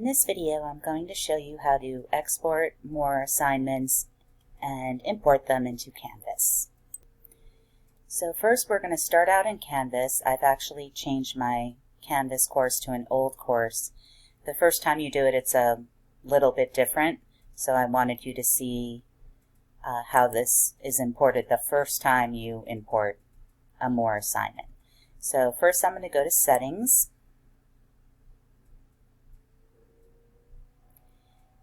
In this video, I'm going to show you how to export MOER assignments and import them into Canvas. So first we're going to start out in Canvas. I've actually changed my Canvas course to an old course. The first time you do it, it's a little bit different, so I wanted you to see how this is imported the first time you import a MOER assignment. So first I'm going to go to Settings,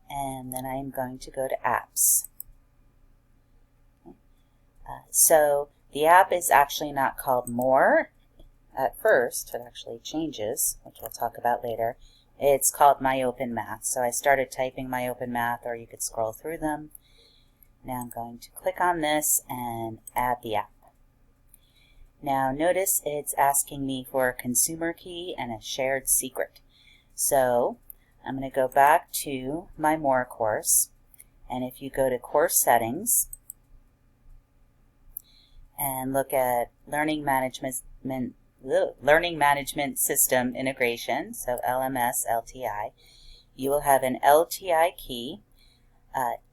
and then I am going to go to Apps. So the app is actually not called MOER at first. It actually changes, which we'll talk about later. It's called My Open Math. So I started typing My Open Math, or you could scroll through them. Now I'm going to click on this and add the app. Now notice it's asking me for a consumer key and a shared secret. So I'm going to go back to my MOER course, and if you go to Course Settings and look at Learning Management System Integration, so LMS LTI, you will have an LTI key.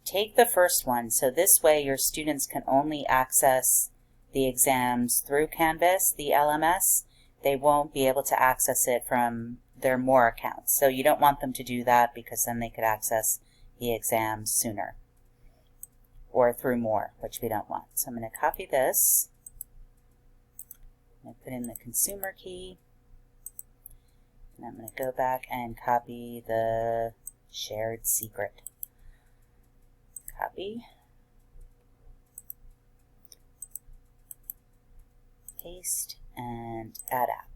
Take the first one, so this way your students can only access the exams through Canvas, the LMS. They won't be able to access it from their MOER accounts. So you don't want them to do that, because then they could access the exams sooner, or through MOER, which we don't want. So I'm going to copy this. I'm going to put in the consumer key, and I'm going to go back and copy the shared secret. Copy, paste, and add app.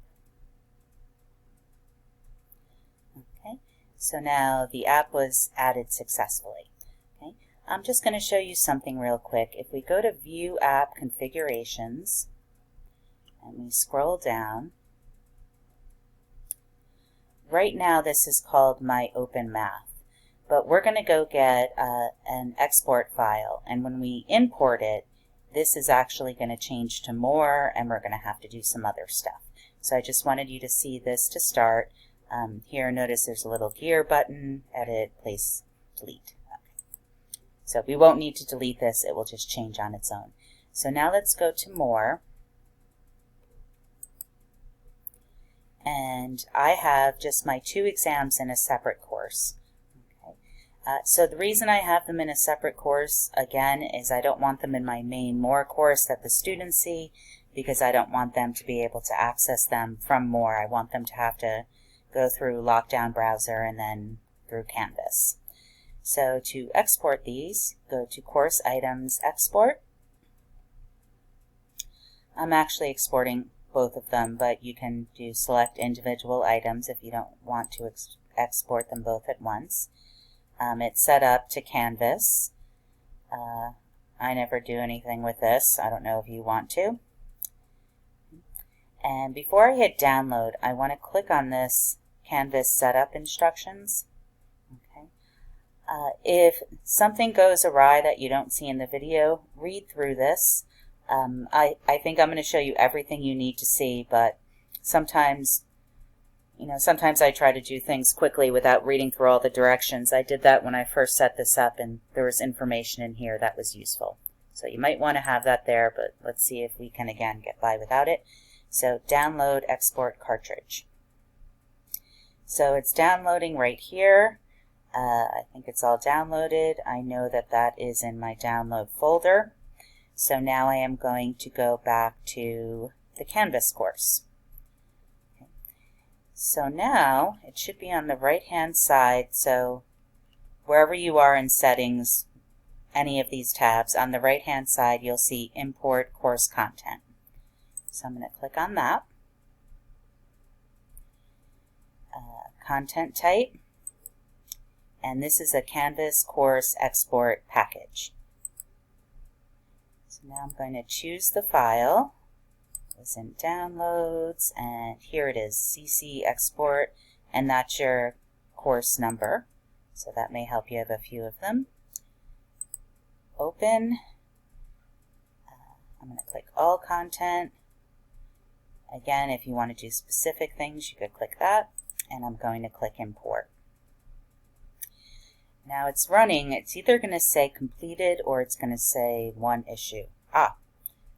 Okay, so now the app was added successfully. Okay, I'm just going to show you something real quick. If we go to View App Configurations and we scroll down, right now this is called My Open Math. But we're going to go get an export file, and when we import it, this is actually going to change to MOER, and we're going to have to do some other stuff. So I just wanted you to see this to start. Here, notice there's a little gear button, edit, place, delete. Okay. So we won't need to delete this, it will just change on its own. So now let's go to MOER. And I have just my 2 exams in a separate course. So the reason I have them in a separate course, again, is I don't want them in my main MOER course that the students see, because I don't want them to be able to access them from MOER. I want them to have to go through Lockdown Browser and then through Canvas. So to export these, go to Course Items, Export. I'm actually exporting both of them, but you can do select individual items if you don't want to export them both at once. It's set up to Canvas. I never do anything with this. I don't know if you want to. And before I hit download, I want to click on this Canvas setup instructions. Okay. If something goes awry that you don't see in the video, read through this. I think I'm going to show you everything you need to see, but sometimes I try to do things quickly without reading through all the directions. I did that when I first set this up, and there was information in here that was useful. So you might want to have that there, but let's see if we can again get by without it. So download export cartridge. So it's downloading right here. I think it's all downloaded. I know that that is in my download folder. So now I am going to go back to the Canvas course. So now it should be on the right hand side, so wherever you are in settings, any of these tabs, on the right hand side you'll see import course content. So I'm going to click on that. Content type, and this is a Canvas course export package. So now I'm going to choose the file. It's in downloads, and here it is, CC export, and that's your course number, so that may help you have a few of them. Open. I'm going to click all content. Again, if you want to do specific things, you could click that, and I'm going to click import. Now it's running. It's either going to say completed or it's going to say one issue. Ah,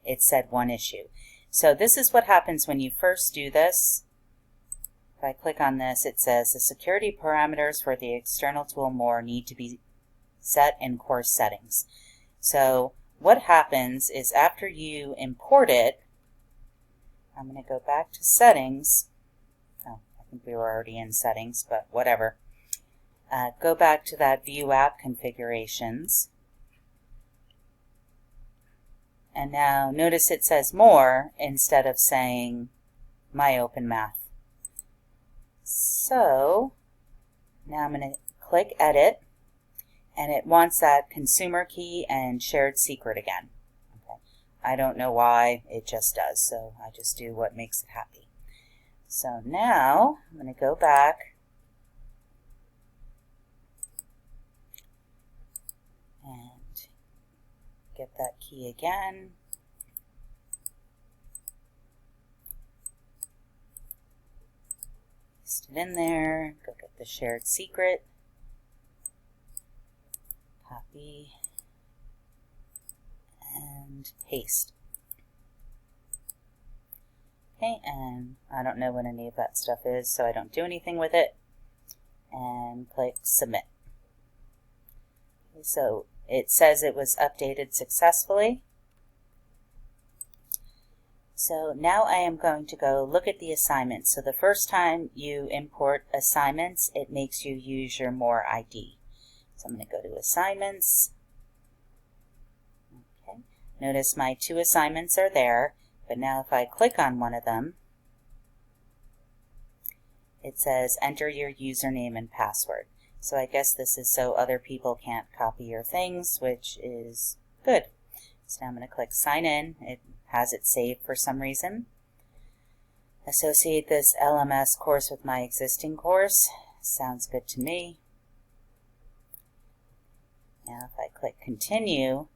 it said one issue. So this is what happens when you first do this. If I click on this, it says the security parameters for the external tool MOER need to be set in course settings. So what happens is after you import it, I'm going to go back to settings. Oh, I think we were already in settings, but whatever. Go back to that View App Configurations. And now notice it says MOER instead of saying My Open Math. So now I'm going to click Edit, and it wants that consumer key and shared secret again. Okay. I don't know why, it just does, so I just do what makes it happy. So now I'm going to go back and get that key again. Paste it in there, go get the shared secret, copy, and paste. Okay, and I don't know what any of that stuff is, so I don't do anything with it, and click Submit. Okay, so it says it was updated successfully. So now I am going to go look at the assignments. So the first time you import assignments, it makes you use your MOER ID. So I'm going to go to Assignments. Okay. Notice my 2 assignments are there, but now if I click on one of them, it says enter your username and password. So I guess this is so other people can't copy your things, which is good. So now I'm going to click Sign In. It has it saved for some reason. Associate this LMS course with my existing course. Sounds good to me. Now if I click Continue,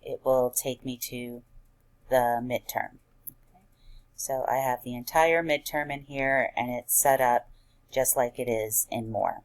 it will take me to the midterm. Okay. So I have the entire midterm in here, and it's set up just like it is in MOER.